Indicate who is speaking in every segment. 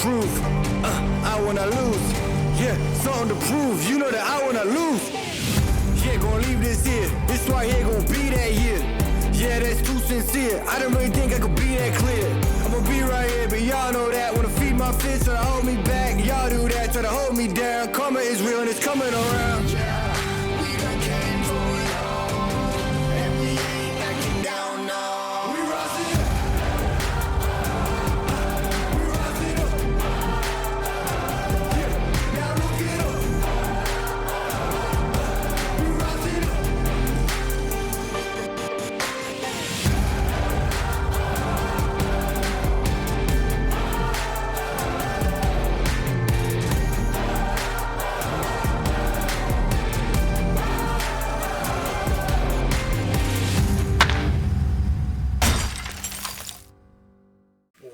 Speaker 1: prove. I wanna lose. Yeah, something to prove. You know that I wanna lose. Yeah, gonna leave this here. This right here gonna be that year. Yeah, that's too sincere. I don't really think I could be that clear. I'ma be right here, but y'all know that. Wanna feed my fist, try to hold me back. Y'all do that, try to hold me down. Karma is real and it's coming around.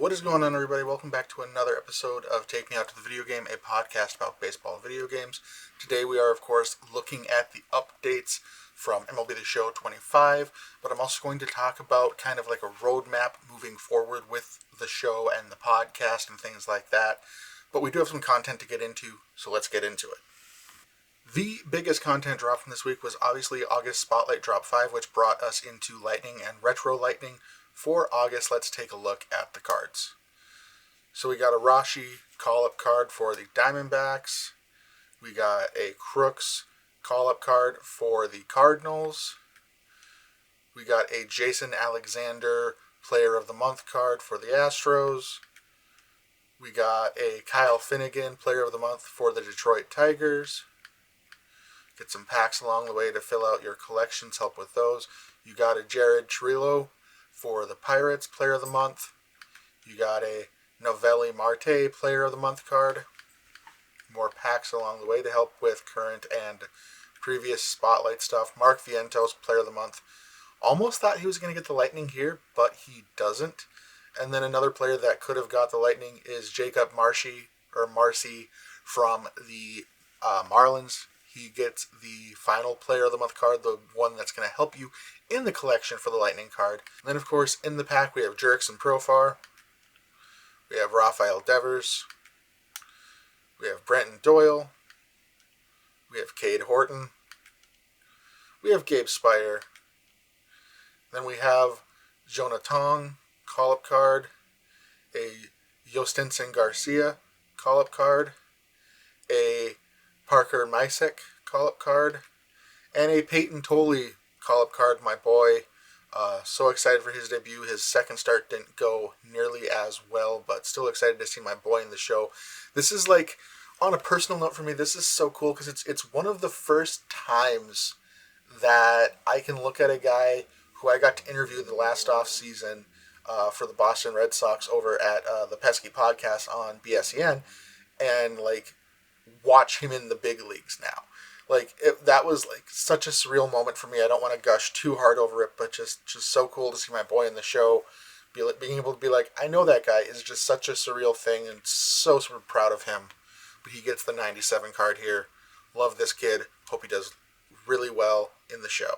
Speaker 2: What is going on, everybody? Welcome back to another episode of Take Me Out to the Video Game, a podcast about baseball and video games. Today we are, of course, looking at the updates from MLB The Show 25, but I'm also going to talk about kind of like a roadmap moving forward with the show and the podcast and things like that. But we do have some content to get into, so let's get into it. The biggest content drop from this week was obviously August Spotlight Drop 5, which brought us into Lightning and Retro Lightning. For August, let's take a look at the cards. So we got a Rashi call-up card for the Diamondbacks. We got a Crooks call-up card for the Cardinals. We got a Jason Alexander Player of the Month card for the Astros. We got a Kyle Finnegan Player of the Month for the Detroit Tigers. Get some packs along the way to fill out your collections, help with those. You got a Jared Trillo for the Pirates Player of the Month. You got a Novelli Marte Player of the Month card. More packs along the way to help with current and previous Spotlight stuff. Mark Vientos Player of the Month. Almost thought he was going to get the Lightning here, but he doesn't. And then another player that could have got the Lightning is Jacob Marcy from the Marlins. He gets the final Player of the Month card, the one that's going to help you in the collection for the Lightning card. And then, of course, in the pack, we have Jurickson Profar. We have Rafael Devers. We have Brenton Doyle. We have Cade Horton. We have Gabe Spire. Then we have Jonah Tong, call-up card. A Yostinson Garcia, call-up card. A Parker Mysek, call-up card. And a Peyton Tolley call-up card, my boy. So excited for his debut. His second start didn't go nearly as well, but still excited to see my boy in the show. This is like, on a personal note for me, this is so cool because it's one of the first times that I can look at a guy who I got to interview the last off season for the Boston Red Sox over at the Pesky Podcast on BSEN and like watch him in the big leagues now. Like, that was, like, such a surreal moment for me. I don't want to gush too hard over it, but just so cool to see my boy in the show. Being able to be like, I know that guy is just such a surreal thing, and so super proud of him. But he gets the 97 card here. Love this kid. Hope he does really well in the show.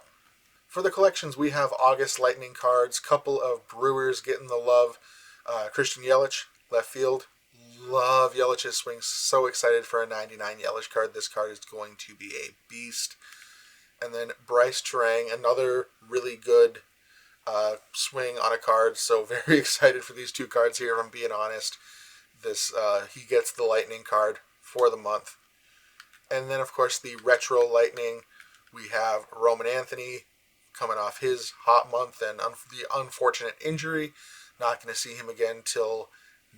Speaker 2: For the collections, we have August Lightning cards. Couple of Brewers getting the love. Christian Yelich, left field. Love Yelich's swing. So excited for a 99 Yelich card. This card is going to be a beast. And then Bryce Terang, another really good swing on a card. So very excited for these two cards here, if I'm being honest. This he gets the Lightning card for the month. And then, of course, the Retro Lightning. We have Roman Anthony coming off his hot month and the unfortunate injury. Not going to see him again till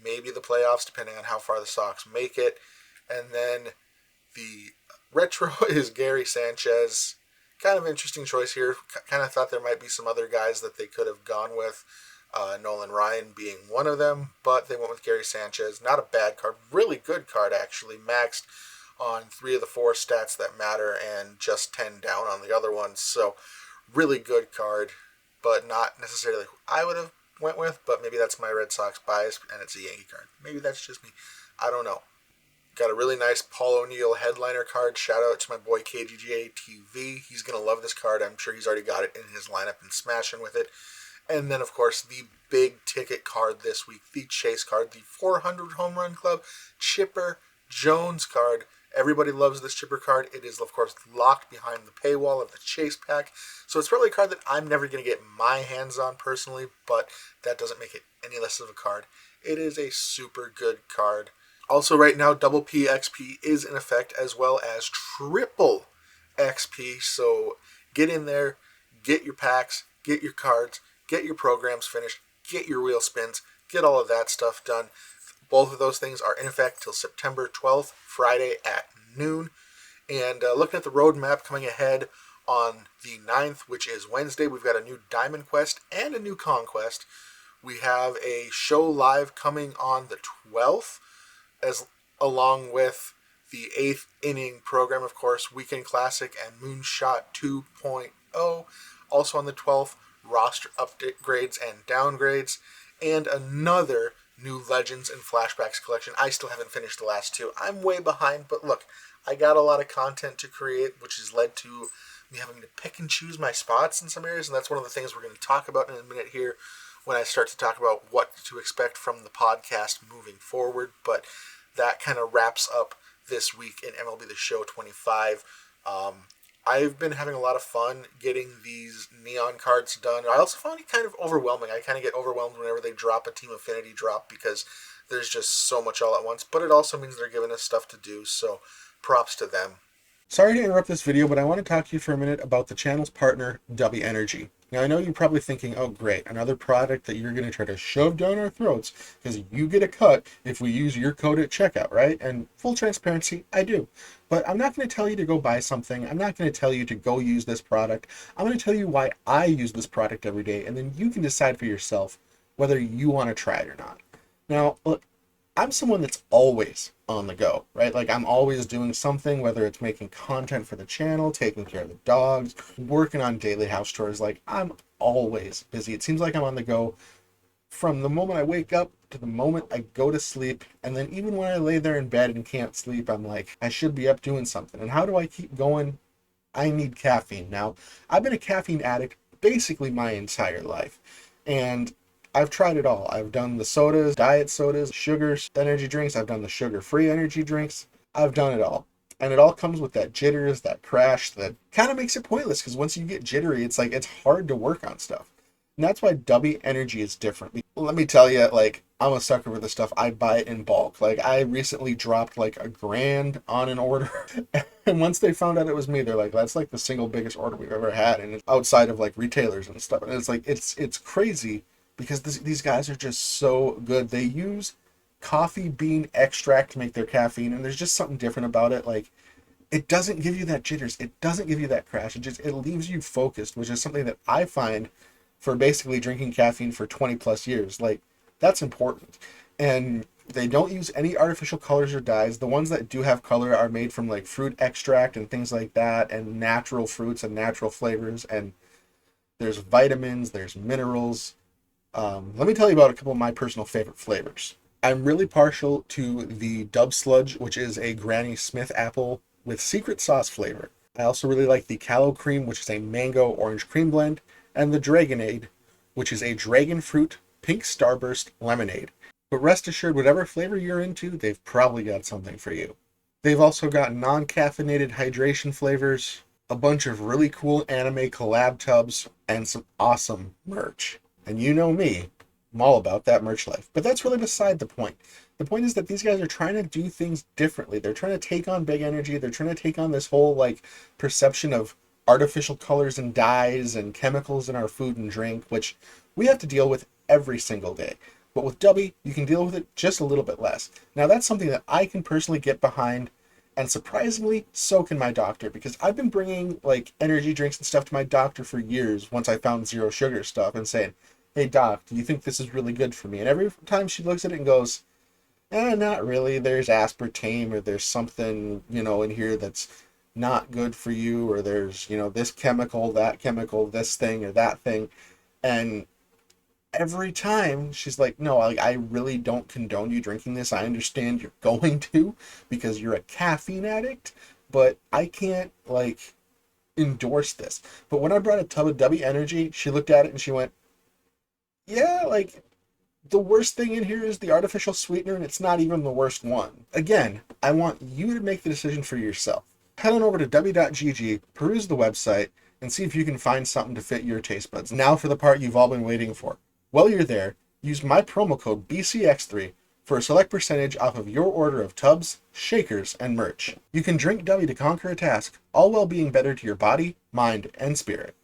Speaker 2: maybe the playoffs, depending on how far the Sox make it. And then the retro is Gary Sanchez. Kind of interesting choice here. Kind of thought there might be some other guys that they could have gone with. Nolan Ryan being one of them, but they went with Gary Sanchez. Not a bad card. Really good card, actually. Maxed on 3 of the 4 stats that matter and just 10 down on the other ones. So really good card, but not necessarily who I would have went with, but maybe that's my Red Sox bias, and it's a Yankee card. Maybe that's just me. I don't know. Got a really nice Paul O'Neill headliner card. Shout out to my boy KGJ TV. He's going to love this card. I'm sure he's already got it in his lineup and smashing with it. And then, of course, the big ticket card this week, the Chase card, the 400 Home Run Club Chipper Jones card. Everybody loves this Chipper card. It is, of course, locked behind the paywall of the Chase pack. So it's probably a card that I'm never going to get my hands on personally, but that doesn't make it any less of a card. It is a super good card. Also, right now, double P XP is in effect, as well as triple XP. So get in there, get your packs, get your cards, get your programs finished, get your wheel spins, get all of that stuff done. Both of those things are in effect till September 12th, Friday at noon. And looking at the roadmap coming ahead on the 9th, which is Wednesday, we've got a new Diamond Quest and a new Conquest. We have a show live coming on the 12th, along with the 8th inning program, of course, Weekend Classic and Moonshot 2.0. Also on the 12th, roster upgrades and downgrades, and another new Legends and Flashbacks collection. I still haven't finished the last two. I'm way behind, but look, I got a lot of content to create, which has led to me having to pick and choose my spots in some areas, and that's one of the things we're going to talk about in a minute here when I start to talk about what to expect from the podcast moving forward. But that kind of wraps up this week in MLB The Show 25. I've been having a lot of fun getting these neon cards done. I also found it kind of overwhelming. I kind of get overwhelmed whenever they drop a Team Affinity drop because there's just so much all at once. But it also means they're giving us stuff to do, so props to them. Sorry to interrupt this video, but I want to talk to you for a minute about the channel's partner, W Energy. Now, I know you're probably thinking, oh, great, another product that you're going to try to shove down our throats because you get a cut if we use your code at checkout, right? And full transparency, I do. But I'm not going to tell you to go buy something. I'm not going to tell you to go use this product. I'm going to tell you why I use this product every day, and then you can decide for yourself whether you want to try it or not. Now, look, I'm someone that's always on the go, right? Like, I'm always doing something, whether it's making content for the channel, taking care of the dogs, working on daily house chores. Like, I'm always busy. It seems like I'm on the go from the moment I wake up to the moment I go to sleep. And then even when I lay there in bed and can't sleep, I'm like, I should be up doing something. And how do I keep going? I need caffeine. Now, I've been a caffeine addict basically my entire life. And I've tried it all. I've done the sodas, diet sodas, sugars, energy drinks. I've done the sugar-free energy drinks. I've done it all. And it all comes with that jitters, that crash, that kind of makes it pointless because once you get jittery, it's like it's hard to work on stuff. And that's why W Energy is different. Let me tell you, like, I'm a sucker for this stuff. I buy it in bulk. Like, I recently dropped like $1,000 on an order. And once they found out it was me, they're like, that's like the single biggest order we've ever had. And it's outside of like retailers and stuff. And it's like, it's crazy. Because these guys are just so good. They use coffee bean extract to make their caffeine, and there's just something different about it. Like, it doesn't give you that jitters. It doesn't give you that crash. It leaves you focused, which is something that I find for basically drinking caffeine for 20 plus years. Like, that's important. And they don't use any artificial colors or dyes. The ones that do have color are made from like fruit extract and things like that, and natural fruits and natural flavors. And there's vitamins, there's minerals. Let me tell you about a couple of my personal favorite flavors. I'm really partial to the Dub Sludge, which is a Granny Smith apple with secret sauce flavor. I also really like the Callow Cream, which is a mango orange cream blend, and the Dragonade, which is a dragon fruit pink starburst lemonade. But rest assured, whatever flavor you're into, they've probably got something for you. They've also got non-caffeinated hydration flavors, a bunch of really cool anime collab tubs, and some awesome merch. And you know me, I'm all about that merch life. But that's really beside the point. The point is that these guys are trying to do things differently. They're trying to take on big energy. They're trying to take on this whole like perception of artificial colors and dyes and chemicals in our food and drink, which we have to deal with every single day. But with W, you can deal with it just a little bit less. Now, that's something that I can personally get behind, and surprisingly, so can my doctor, because I've been bringing like energy drinks and stuff to my doctor for years once I found zero sugar stuff and saying, hey doc, do you think this is really good for me? And every time she looks at it and goes, not really. There's aspartame, or there's something, in here that's not good for you, or there's, this chemical, that chemical, this thing or that thing. And every time she's like, no, I really don't condone you drinking this. I understand you're going to because you're a caffeine addict, but I can't endorse this. But when I brought a tub of W Energy, she looked at it and she went,
Speaker 3: yeah, like, the worst thing in here is the artificial sweetener, and it's not even the worst one. Again, I want you to make the decision for yourself. Head on over to w.gg, peruse the website, and see if you can find something to fit your taste buds. Now for the part you've all been waiting for. While you're there, use my promo code BCX3 for a select percentage off of your order of tubs, shakers, and merch. You can drink W to conquer a task, all while being better to your body, mind, and spirit.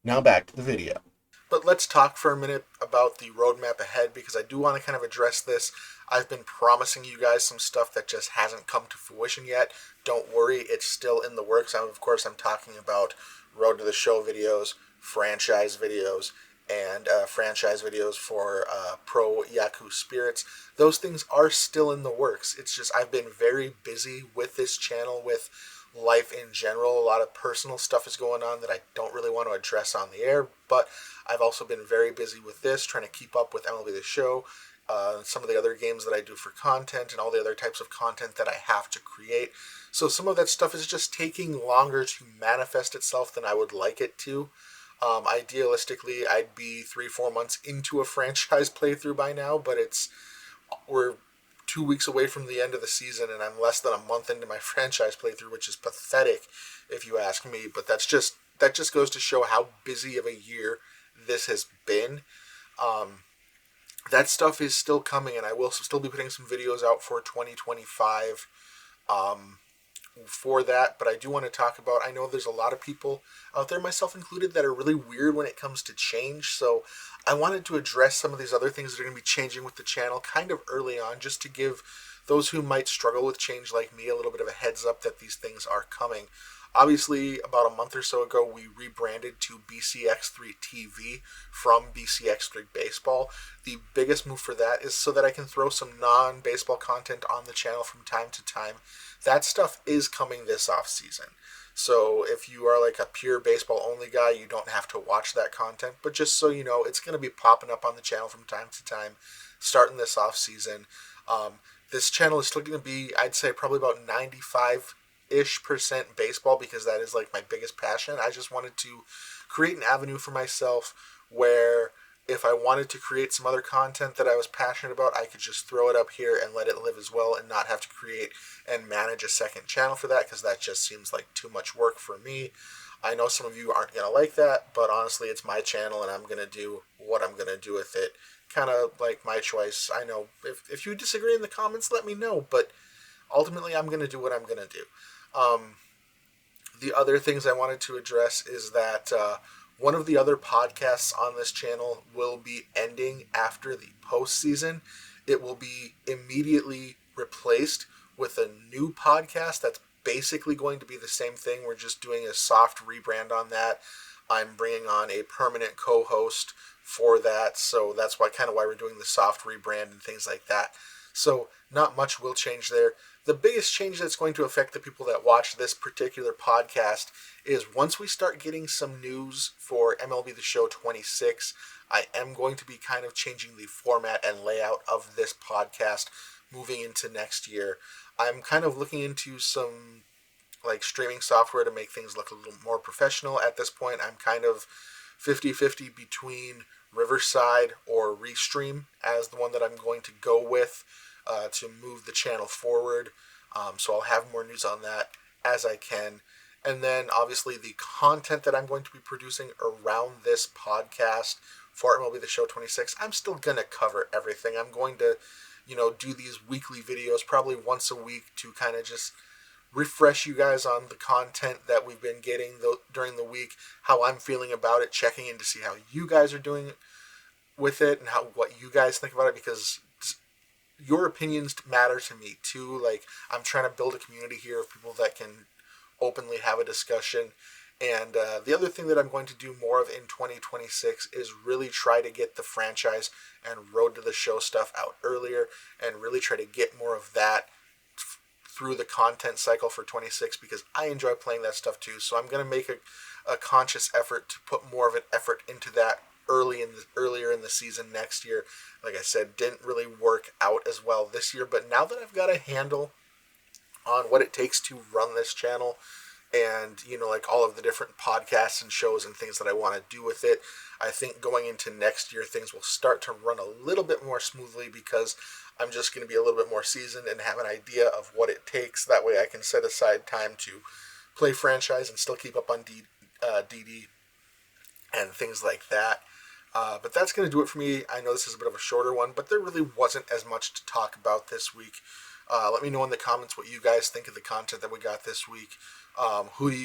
Speaker 3: Now back to the video.
Speaker 2: But let's talk for a minute about the roadmap ahead, because I do want to kind of address this. I've been promising you guys some stuff that just hasn't come to fruition yet. Don't worry, it's still in the works. Of course, I'm talking about Road to the Show videos, franchise videos, and franchise videos for Pro Yakyuu Spirits. Those things are still in the works. It's just I've been very busy with this channel, with life in general. A lot of personal stuff is going on that I don't really want to address on the air, but I've also been very busy with this, trying to keep up with MLB The Show, some of the other games that I do for content, and all the other types of content that I have to create. So some of that stuff is just taking longer to manifest itself than I would like it to. Idealistically, I'd be 3-4 months into a franchise playthrough by now, but we're 2 weeks away from the end of the season, and I'm less than a month into my franchise playthrough, which is pathetic if you ask me. But that just goes to show how busy of a year this has been. That stuff is still coming, and I will still be putting some videos out for 2025 for that. But I do want to talk about, I know there's a lot of people out there, myself included, that are really weird when it comes to change. So I wanted to address some of these other things that are going to be changing with the channel kind of early on, just to give those who might struggle with change like me a little bit of a heads up that these things are coming. Obviously, about a month or so ago, we rebranded to BCX3 TV from BCX3 Baseball. The biggest move for that is so that I can throw some non-baseball content on the channel from time to time. That stuff is coming this off season. So if you are like a pure baseball only guy, you don't have to watch that content. But just so you know, it's going to be popping up on the channel from time to time, starting this off season. This channel is still going to be, I'd say, probably about 95-ish% baseball, because that is like my biggest passion. I just wanted to create an avenue for myself where if I wanted to create some other content that I was passionate about, I could just throw it up here and let it live as well, and not have to create and manage a second channel for that, because that just seems like too much work for me. I know some of you aren't going to like that, but honestly, it's my channel, and I'm going to do what I'm going to do with it. Kind of like my choice. I know if you disagree in the comments, let me know, but ultimately, I'm going to do what I'm going to do. The other things I wanted to address is that one of the other podcasts on this channel will be ending after the postseason. It will be immediately replaced with a new podcast that's basically going to be the same thing. We're just doing a soft rebrand on that. I'm bringing on a permanent co-host for that, so that's why we're doing the soft rebrand and things like that. So not much will change there. The biggest change that's going to affect the people that watch this particular podcast is once we start getting some news for MLB The Show 26, I am going to be kind of changing the format and layout of this podcast moving into next year. I'm kind of looking into some like streaming software to make things look a little more professional. At this point, I'm kind of 50-50 between Riverside or Restream as the one that I'm going to go with to move the channel forward. So I'll have more news on that as I can. And then obviously the content that I'm going to be producing around this podcast for MLB The Show 26, I'm still going to cover everything. I'm going to, do these weekly videos probably once a week to kind of just refresh you guys on the content that we've been getting during the week, how I'm feeling about it, checking in to see how you guys are doing with it and what you guys think about it, because your opinions matter to me too. Like, I'm trying to build a community here of people that can openly have a discussion. And the other thing that I'm going to do more of in 2026 is really try to get the franchise and Road to the Show stuff out earlier, and really try to get more of that through the content cycle for 26, because I enjoy playing that stuff too. So I'm going to make a conscious effort to put more of an effort into that earlier in the season next year. Like I said, didn't really work out as well this year, but now that I've got a handle on what it takes to run this channel and, you know, like all of the different podcasts and shows and things that I want to do with it. I think going into next year, things will start to run a little bit more smoothly because I'm just going to be a little bit more seasoned and have an idea of what it takes. That way I can set aside time to play franchise and still keep up on DD and things like that. But that's going to do it for me. I know this is a bit of a shorter one, but there really wasn't as much to talk about this week. Let me know in the comments what you guys think of the content that we got this week. Who do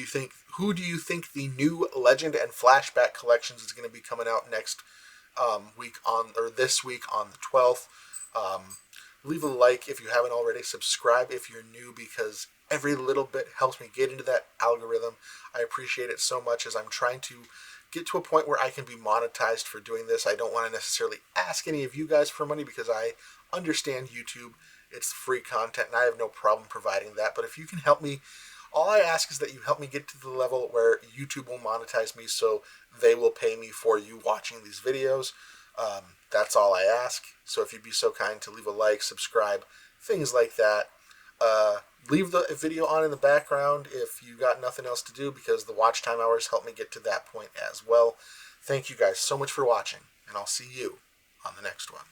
Speaker 2: you think the new Legend and Flashback collections is going to be coming out next this week on the 12th? Leave a like if you haven't already. Subscribe if you're new, because every little bit helps me get into that algorithm. I appreciate it so much, as I'm trying to get to a point where I can be monetized for doing this. I don't want to necessarily ask any of you guys for money, because I understand YouTube. It's free content, and I have no problem providing that. But if you can help me, all I ask is that you help me get to the level where YouTube will monetize me, so they will pay me for you watching these videos. That's all I ask. So if you'd be so kind to leave a like, subscribe, things like that. Leave the video on in the background if you got nothing else to do, because the watch time hours help me get to that point as well. Thank you guys so much for watching, and I'll see you on the next one.